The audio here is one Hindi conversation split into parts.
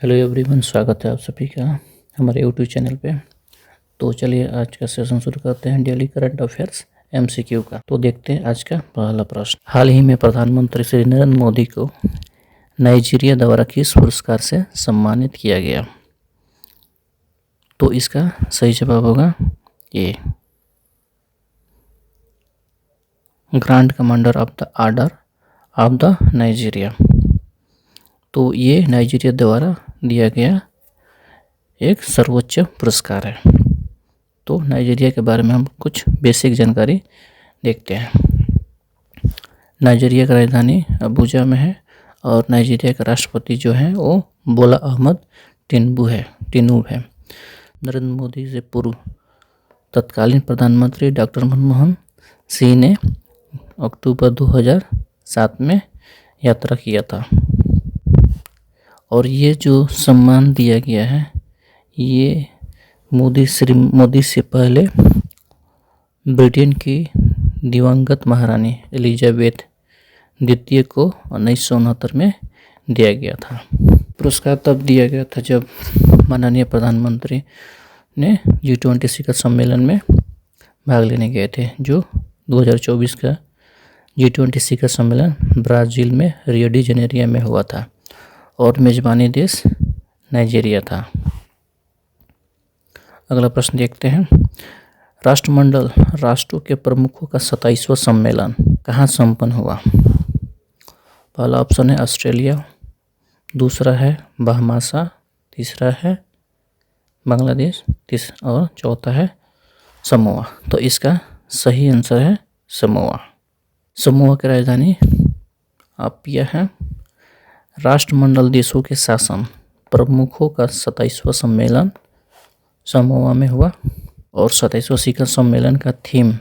हेलो एवरीवन, स्वागत है आप सभी का हमारे यूट्यूब चैनल पे। तो चलिए आज का सेशन शुरू करते हैं डेली करंट अफेयर्स एमसीक्यू का। तो देखते हैं आज का पहला प्रश्न। हाल ही में प्रधानमंत्री श्री नरेंद्र मोदी को नाइजीरिया द्वारा किस पुरस्कार से सम्मानित किया गया? तो इसका सही जवाब होगा A, grand commander of the order of the Nigeria. तो ये नाइजीरिया द्वारा दिया गया एक सर्वोच्च पुरस्कार है। तो नाइजीरिया के बारे में हम कुछ बेसिक जानकारी देखते हैं। नाइजीरिया का राजधानी अबुजा में है और नाइजीरिया का राष्ट्रपति जो है वो बोला अहमद टिनुबू है। नरेंद्र मोदी से पूर्व तत्कालीन प्रधानमंत्री डॉक्टर मनमोहन सिंह ने अक्टूबर 2007 में यात्रा किया था। और ये जो सम्मान दिया गया है ये मोदी से पहले ब्रिटेन की दिवंगत महारानी एलिजाबेथ द्वितीय को 1969 में दिया गया था। पुरस्कार तब दिया गया था जब माननीय प्रधानमंत्री ने G20 शिखर सम्मेलन में भाग लेने गए थे, जो 2024 का G20 शिखर सम्मेलन ब्राज़ील में रियो डी जेनेरियो में हुआ था और मेजबानी देश नाइजीरिया था। अगला प्रश्न देखते हैं। राष्ट्रमंडल राष्ट्रों के प्रमुखों का 27वां सम्मेलन कहाँ संपन्न हुआ? पहला ऑप्शन है ऑस्ट्रेलिया, दूसरा है बहामासा, तीसरा है बांग्लादेश और चौथा है समोआ। तो इसका सही आंसर है समोआ। समोआ की राजधानी अपिया है। राष्ट्रमंडल देशों के शासन प्रमुखों का 27वां सम्मेलन समोआ में हुआ और 27वां शिखर सम्मेलन का theme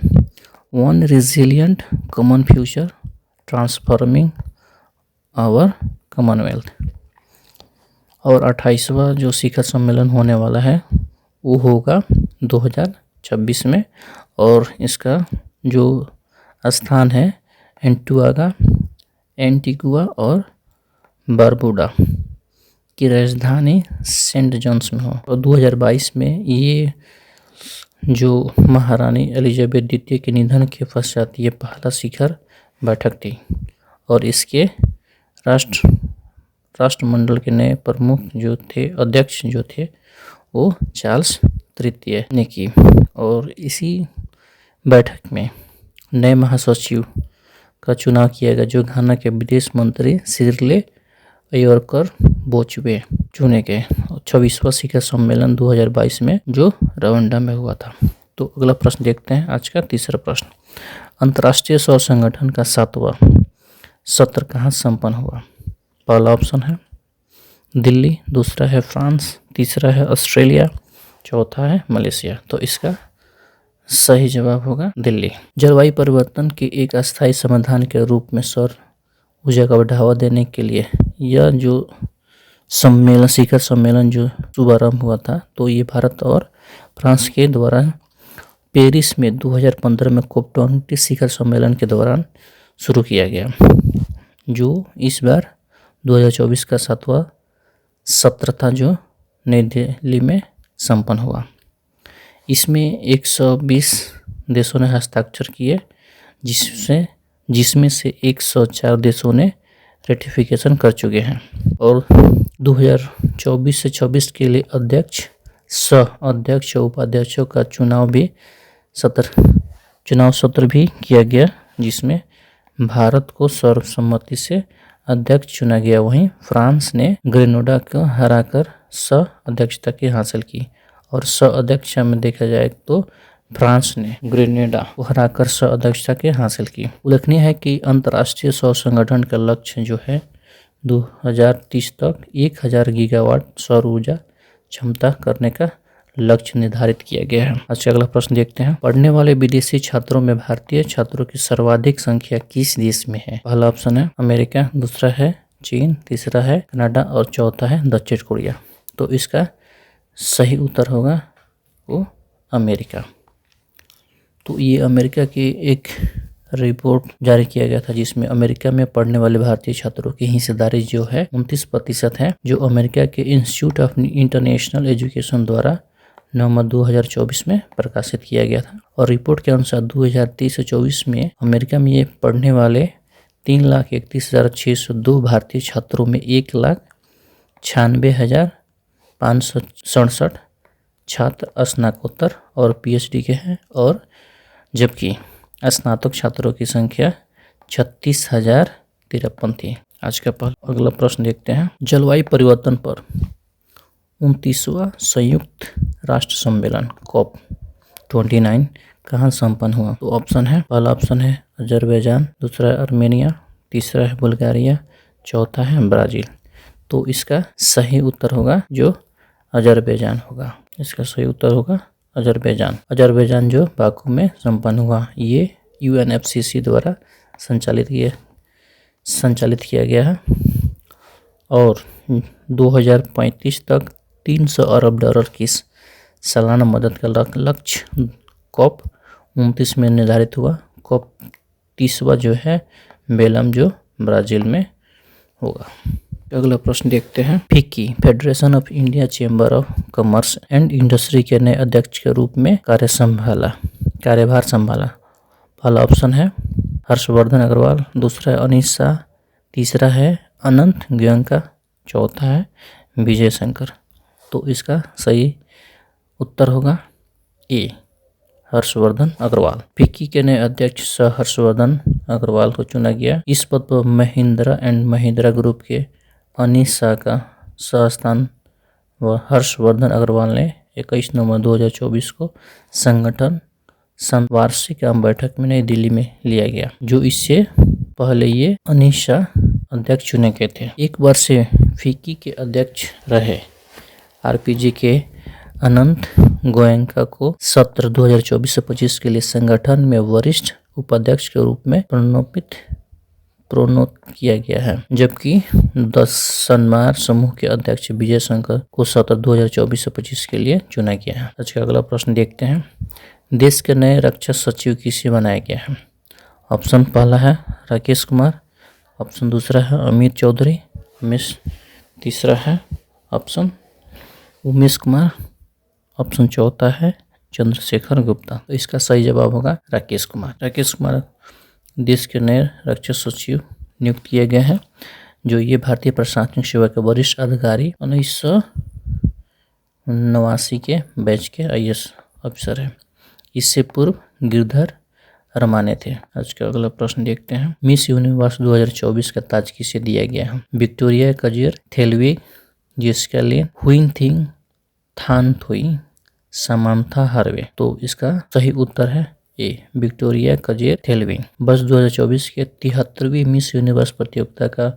one resilient common future transforming our commonwealth. और 28वां जो शिखर सम्मेलन होने वाला है वो होगा 2026 में और इसका जो स्थान है एंटीगुआ और बारबुडा की राजधानी सेंट जॉन्स में हो। और 2022 में ये जो महारानी एलिजाबेथ द्वितीय के निधन के पश्चात ये पहला शिखर बैठक थी और इसके राष्ट्रमंडल के नए प्रमुख जो थे, अध्यक्ष जो थे, वो चार्ल्स तृतीय ने की। और इसी बैठक में नए महासचिव का चुनाव किया गया जो घाना के विदेश मंत्री सिरले अयोरकर बोचवे चुने गए। 26वां शिखर सम्मेलन 2022 में जो रवांडा में हुआ था। तो अगला प्रश्न देखते हैं, आज का तीसरा प्रश्न। अंतर्राष्ट्रीय सौर संगठन का 7वां सत्र कहाँ संपन्न हुआ? पहला ऑप्शन है दिल्ली, दूसरा है फ्रांस, तीसरा है ऑस्ट्रेलिया, चौथा है मलेशिया। तो इसका सही जवाब होगा दिल्ली। जलवायु परिवर्तन के एक अस्थायी समाधान के रूप में सौर ऊर्जा का बढ़ावा देने के लिए यह जो शिखर सम्मेलन जो शुभारंभ हुआ था, तो ये भारत और फ्रांस के द्वारा पेरिस में 2015 में COP20 शिखर सम्मेलन के दौरान शुरू किया गया, जो इस बार 2024 का 7वां सत्र था जो नई दिल्ली में संपन्न हुआ। इसमें 120 देशों ने हस्ताक्षर किए जिसमें से 104 देशों ने रेटिफिकेशन कर चुके हैं। और 2024 से 26 के लिए अध्यक्ष, सह अध्यक्ष और उपाध्यक्षों का चुनाव सत्र भी किया गया, जिसमें भारत को सर्वसम्मति से अध्यक्ष चुना गया। वहीं फ्रांस ने ग्रेनोडा को हराकर सह अध्यक्षता की हासिल की और सह अध्यक्षता में देखा जाए तो फ्रांस ने ग्रेनेडा को हराकर सह अध्यक्षता की हासिल की। उल्लेखनीय है कि अंतर्राष्ट्रीय सौर संगठन का लक्ष्य जो है 2030 तक 1000 गीगावाट सौर ऊर्जा क्षमता करने का लक्ष्य निर्धारित किया गया है। आज अगला प्रश्न देखते हैं। पढ़ने वाले विदेशी छात्रों में भारतीय छात्रों की सर्वाधिक संख्या किस देश में है? पहला ऑप्शन है अमेरिका, दूसरा है चीन, तीसरा है कनाडा और चौथा है दक्षिण कोरिया। तो इसका सही उत्तर होगा वो अमेरिका। तो ये अमेरिका के एक रिपोर्ट जारी किया गया था, जिसमें अमेरिका में पढ़ने वाले भारतीय छात्रों की हिस्सेदारी जो है 29% है, जो अमेरिका के इंस्टीट्यूट ऑफ इंटरनेशनल एजुकेशन द्वारा नवंबर 2024 में प्रकाशित किया गया था। और रिपोर्ट के अनुसार 2023 से 24 में अमेरिका में ये पढ़ने वाले 3,31,602 भारतीय छात्रों में 1,96,567 छात्र स्नातकोत्तर और पीएचडी के हैं, और जबकि स्नातक छात्रों की संख्या 36,053 थी। आज का अगला प्रश्न देखते हैं। जलवायु परिवर्तन पर 29वां संयुक्त राष्ट्र सम्मेलन COP29 कहाँ संपन्न हुआ? तो ऑप्शन है, पहला ऑप्शन है अजरबैजान, दूसरा है आर्मेनिया, तीसरा है बुल्गारिया, चौथा है ब्राज़ील। तो इसका सही उत्तर होगा जो अजरबैजान होगा। इसका सही उत्तर होगा अजरबैजान। अजरबैजान जो बाकू में संपन्न हुआ, ये UNFCCC द्वारा संचालित किया गया है और 2035 तक 300 अरब डॉलर की सालाना मदद का लक्ष्य COP29 में निर्धारित हुआ। COP30वां जो है बेलम जो ब्राज़ील में होगा। अगला प्रश्न देखते हैं। FICCI federation of India chamber of commerce and industry के नए अध्यक्ष के रूप में कार्यभार संभाला। पहला ऑप्शन है हर्षवर्धन अग्रवाल, दूसरा है अनीश शाह, तीसरा है अनंत गोयनका, चौथा है विजय शंकर। तो इसका सही उत्तर होगा ए, हर्षवर्धन अग्रवाल। फिक्की के नए अध्यक्ष हर्षवर्धन अग्रवाल को चुना गया। इस पद पर महिंद्रा एंड महिंद्रा ग्रुप के अनीश शाह का स्थान व हर्षवर्धन अग्रवाल ने 21 नवंबर 2024 को संगठन वार्षिक आम बैठक में नई दिल्ली में लिया गया, जो इससे पहले ये अनीश शाह अध्यक्ष चुने गए थे। एक वर्ष से फिक्की के अध्यक्ष रहे आरपीजी के अनंत गोयनका को सत्र 2024 से 25 के लिए संगठन में वरिष्ठ उपाध्यक्ष के रूप में प्रोन्नत किया गया है, जबकि 10 सन्मार समूह के अध्यक्ष विजय शंकर को सत्र 2024 से 25 के लिए चुना गया है। आज का अगला प्रश्न देखते हैं। देश के नए रक्षा सचिव किसे बनाया गया है? ऑप्शन पहला है राकेश कुमार, ऑप्शन दूसरा है अमित चौधरी, तीसरा है ऑप्शन उमेश कुमार, ऑप्शन चौथा है चंद्रशेखर गुप्ता। तो इसका सही जवाब होगा राकेश कुमार। राकेश कुमार देश के नए रक्षा सचिव नियुक्त किए गए हैं, जो ये भारतीय प्रशासनिक सेवा के वरिष्ठ अधिकारी 1989 के बैच के IAS अफसर हैं। इससे पूर्व गिरधर रमाने थे। आज का अगला प्रश्न देखते हैं। मिस यूनिवर्स 2024 का ताज किसे दिया गया है? विक्टोरिया कजियर थेलविग, जेसिका लिन, हुइन थिंग थान थोई, समांथा हार्वे। तो इसका सही उत्तर है ए, विक्टोरिया कजियर थेलविग। वर्ष 2024 के 73वीं मिस यूनिवर्स प्रतियोगिता का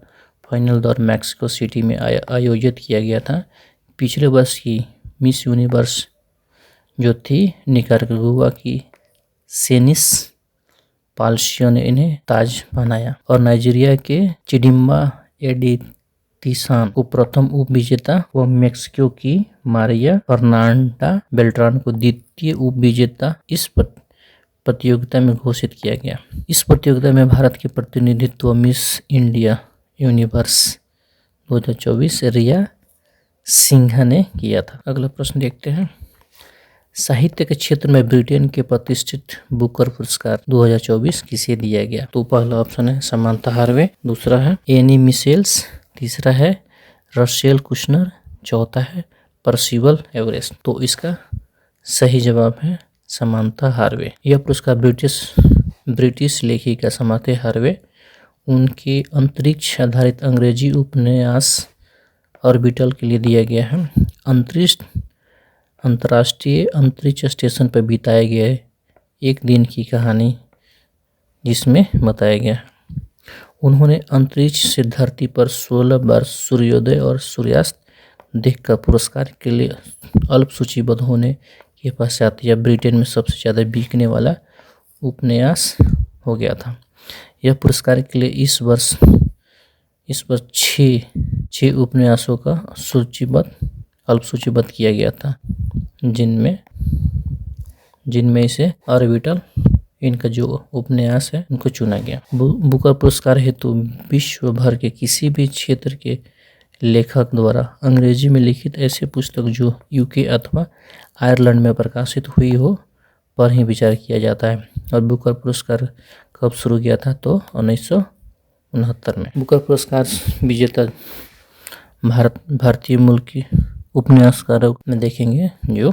फाइनल दौर मैक्सिको सिटी में आयोजित किया गया था। पिछले वर्ष की मिस यूनिवर्स जो थी निकारागुआ की सेनिस पाल्सियो ने इन्हें ताज पहनाया, और नाइजीरिया के चिडिम्बा एडितिसान को प्रथम उप विजेता व मेक्सिको की मारिया फर्नांडा बेल्ट्रान को द्वितीय उप विजेता इस प्रतियोगिता में घोषित किया गया। इस प्रतियोगिता में भारत के प्रतिनिधित्व मिस इंडिया यूनिवर्स 2024 रिया सिंघा ने किया था। अगला प्रश्न देखते हैं। साहित्य के क्षेत्र में ब्रिटेन के प्रतिष्ठित बुकर पुरस्कार 2024 किसे दिया गया? तो पहला ऑप्शन है समांथा हार्वे, दूसरा है एनी मिशेल्स, तीसरा है रसेल कुशनर, चौथा है परसिवल एवरेस्ट। तो इसका सही जवाब है समांथा हार्वे। यह पुरस्कार ब्रिटिश लेखिका समांथा हार्वे उनके अंतरिक्ष आधारित अंग्रेजी उपन्यास ऑर्बिटल के लिए दिया गया है। अंतर्राष्ट्रीय अंतरिक्ष स्टेशन पर बिताए गए एक दिन की कहानी जिसमें बताया गया। उन्होंने अंतरिक्ष से धरती पर 16 बार सूर्योदय और सूर्यास्त देखकर पुरस्कार के लिए अल्प सूचीबद्ध होने के पश्चात यह ब्रिटेन में सबसे ज़्यादा बिकने वाला उपन्यास हो गया था। यह पुरस्कार के लिए इस वर्ष 6 उपन्यासों का अल्प सूचीबद्ध किया गया था, जिनमें इसे ऑर्बिटल, इनका जो उपन्यास है उनको चुना गया। बुकर पुरस्कार हेतु विश्व भर के किसी भी क्षेत्र के लेखक द्वारा अंग्रेजी में लिखित ऐसे पुस्तक जो यूके अथवा आयरलैंड में प्रकाशित हुई हो पर ही विचार किया जाता है। और बुकर पुरस्कार कब शुरू किया था? तो 1969 में। बुकर पुरस्कार विजेता भारतीय मूल की उपन्यासकारों में देखेंगे जो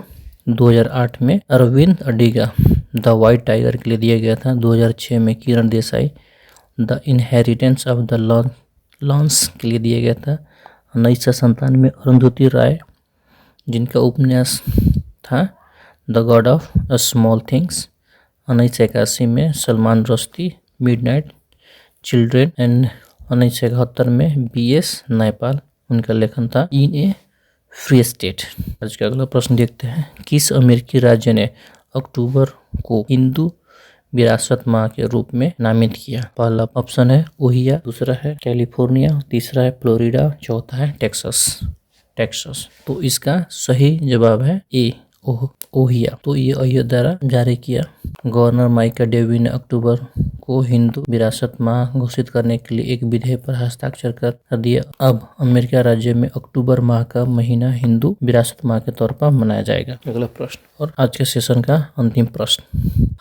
2008 में Aravind Adiga the white tiger के लिए दिया गया था। 2006 में Kiran Desai the inheritance of the loss के लिए दिया गया था। 1997 में अरुंधति राय जिनका उपन्यास था the God of small things. 1981 में Salman Rushdie midnight children and 1971 में BS नयपाल उनका लेखन था इन ए फ्री स्टेट। आज का अगला प्रश्न देखते हैं। किस अमेरिकी राज्य ने अक्टूबर को हिंदू विरासत माह के रूप में नामित किया? पहला ऑप्शन है ओहियो, दूसरा है कैलिफोर्निया, तीसरा है फ्लोरिडा, चौथा है टेक्सास। तो इसका सही जवाब है ए ओहियो। तो ये ओहियो द्वारा जारी किया। गवर्नर माइका डेवी ने अक्टूबर को हिंदू विरासत माह घोषित करने के लिए एक विधेयक पर हस्ताक्षर कर दिया। अब अमेरिका राज्य में अक्टूबर माह का महीना हिंदू विरासत माह के तौर पर मनाया जाएगा। अगला प्रश्न और आज के सेशन का अंतिम प्रश्न।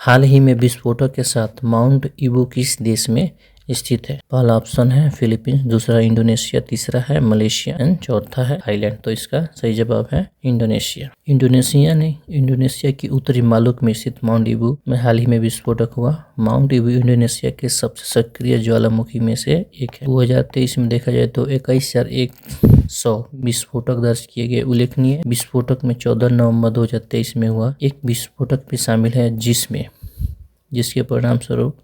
हाल ही में विस्फोटक के साथ माउंट ईबू किस देश में स्थित है? पहला ऑप्शन है फिलीपींस, दूसरा इंडोनेशिया, तीसरा है मलेशिया एंड चौथा है थाईलैंड। तो इसका सही जवाब है इंडोनेशिया। इंडोनेशिया की उत्तरी मालुक में स्थित माउंट ईबू में हाल ही में विस्फोटक हुआ। माउंट ईबू इंडोनेशिया के सबसे सक्रिय ज्वालामुखी में से एक है। 2023 में देखा जाए तो 21,100 विस्फोटक दर्ज किए गए। उल्लेखनीय विस्फोटक में 14 नवंबर 2023 में हुआ एक विस्फोटक भी शामिल है जिसके परिणाम स्वरूप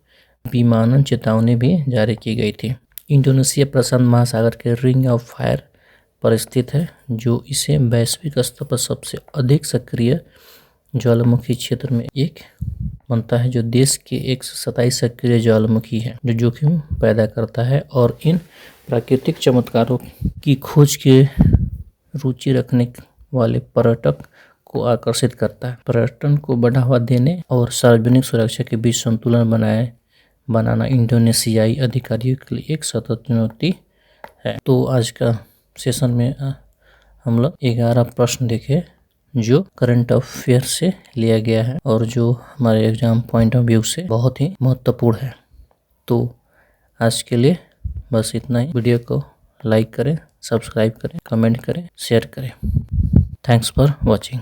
विमानन चेतावनी भी जारी की गई थी। इंडोनेशिया प्रशांत महासागर के रिंग ऑफ फायर पर स्थित है जो इसे वैश्विक स्तर पर सबसे अधिक सक्रिय ज्वालामुखी क्षेत्र में एक बनता है, जो देश के 127 सक्रिय ज्वालामुखी है जो जोखिम पैदा करता है और इन प्राकृतिक चमत्कारों की खोज के रुचि रखने वाले पर्यटक को आकर्षित करता है। पर्यटन को बढ़ावा देने और सार्वजनिक सुरक्षा के बीच संतुलन बनाना इंडोनेशियाई अधिकारियों के लिए एक सतत चुनौती है। तो आज का सेशन में हम लोग 11 प्रश्न देखे जो करंट अफेयर से लिया गया है और जो हमारे एग्जाम पॉइंट ऑफ व्यू से बहुत ही महत्वपूर्ण है। तो आज के लिए बस इतना ही। वीडियो को लाइक करें, सब्सक्राइब करें, कमेंट करें, शेयर करें। Thanks for watching.